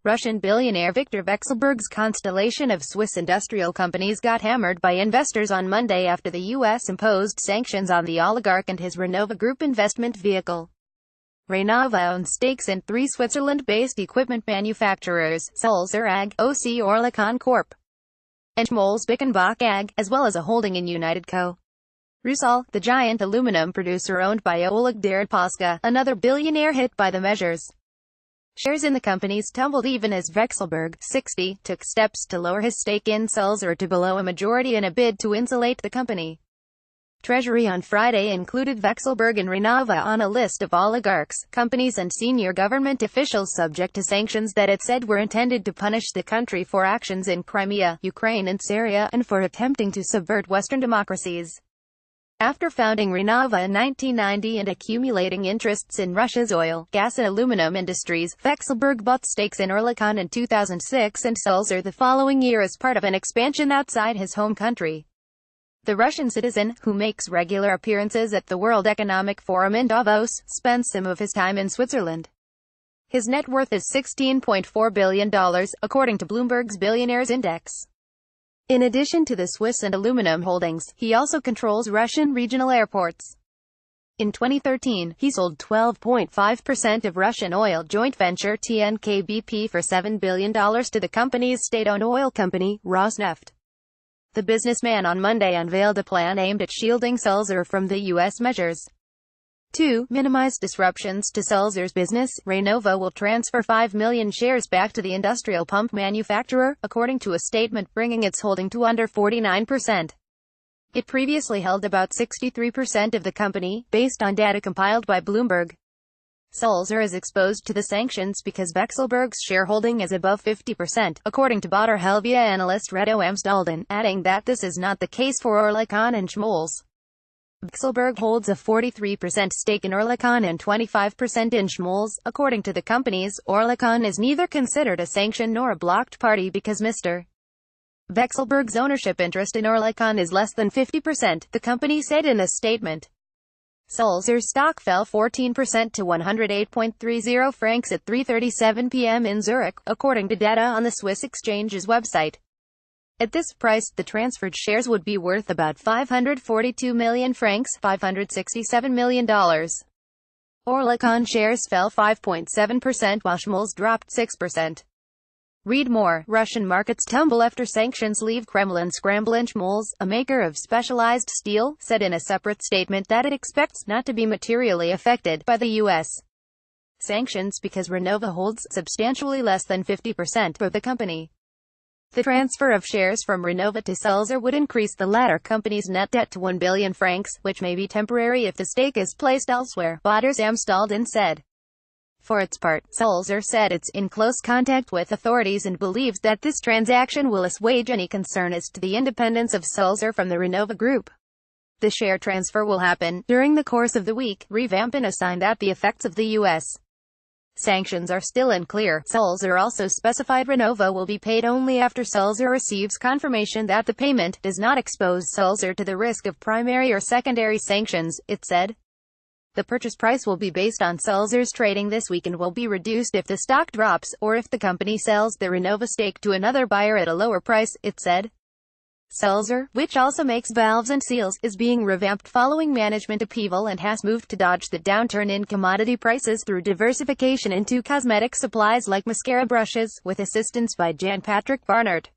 Russian billionaire Viktor Vekselberg's constellation of Swiss industrial companies got hammered by investors on Monday after the U.S. imposed sanctions on the oligarch and his Renova Group investment vehicle. Renova owns stakes in 3 Switzerland-based equipment manufacturers, Sulzer AG, OC Oerlikon Corp., and Schmoll's Bickenbach AG, as well as a holding in United Co. Rusal, the giant aluminum producer owned by Oleg Deripaska, another billionaire hit by the measures. Shares in the companies tumbled even as Vekselberg, 60, took steps to lower his stake in Sulzer to below a majority in a bid to insulate the company. Treasury on Friday included Vekselberg and Renova on a list of oligarchs, companies and senior government officials subject to sanctions that it said were intended to punish the country for actions in Crimea, Ukraine and Syria, and for attempting to subvert Western democracies. After founding Renova in 1990 and accumulating interests in Russia's oil, gas and aluminum industries, Vekselberg bought stakes in Oerlikon in 2006 and Sulzer the following year as part of an expansion outside his home country. The Russian citizen, who makes regular appearances at the World Economic Forum in Davos, spends some of his time in Switzerland. His net worth is $16.4 billion, according to Bloomberg's Billionaires Index. In addition to the Swiss and aluminum holdings, he also controls Russian regional airports. In 2013, he sold 12.5% of Russian oil joint venture TNK-BP for $7 billion to the company's state-owned oil company, Rosneft. The businessman on Monday unveiled a plan aimed at shielding Sulzer from the U.S. measures. To minimize disruptions to Sulzer's business, Renova will transfer 5 million shares back to the industrial pump manufacturer, according to a statement bringing its holding to under 49%. It previously held about 63% of the company, based on data compiled by Bloomberg. Sulzer is exposed to the sanctions because Vekselberg's shareholding is above 50%, according to Baader Helvea analyst Reto Amstalden, adding that this is not the case for Oerlikon and Schmoll's. Vekselberg holds a 43% stake in Oerlikon and 25% in Schmoll's. According to the companies, Oerlikon is neither considered a sanction nor a blocked party because Mr. Vekselberg's ownership interest in Oerlikon is less than 50%, the company said in a statement. Sulzer's stock fell 14% to 108.30 francs at 3:37 p.m. in Zurich, according to data on the Swiss exchange's website. At this price, the transferred shares would be worth about 542 million francs, $567 million. Oerlikon shares fell 5.7% while Schmoll's dropped 6%. Read more. Russian markets tumble after sanctions leave Kremlin scrambling. Schmoll's, a maker of specialized steel, said in a separate statement that it expects not to be materially affected by the U.S. sanctions because Renova holds substantially less than 50% of the company. The transfer of shares from Renova to Sulzer would increase the latter company's net debt to 1 billion francs, which may be temporary if the stake is placed elsewhere, Baader's Amstalden said. For its part, Sulzer said it's in close contact with authorities and believes that this transaction will assuage any concern as to the independence of Sulzer from the Renova Group. The share transfer will happen during the course of the week, revamping a sign that the effects of the U.S. sanctions are still unclear. Sulzer also specified Renova will be paid only after Sulzer receives confirmation that the payment does not expose Sulzer to the risk of primary or secondary sanctions, it said. The purchase price will be based on Sulzer's trading this week and will be reduced if the stock drops, or if the company sells the Renova stake to another buyer at a lower price, it said. Sulzer, which also makes valves and seals, is being revamped following management upheaval and has moved to dodge the downturn in commodity prices through diversification into cosmetic supplies like mascara brushes, with assistance by Jan Patrick Barnard.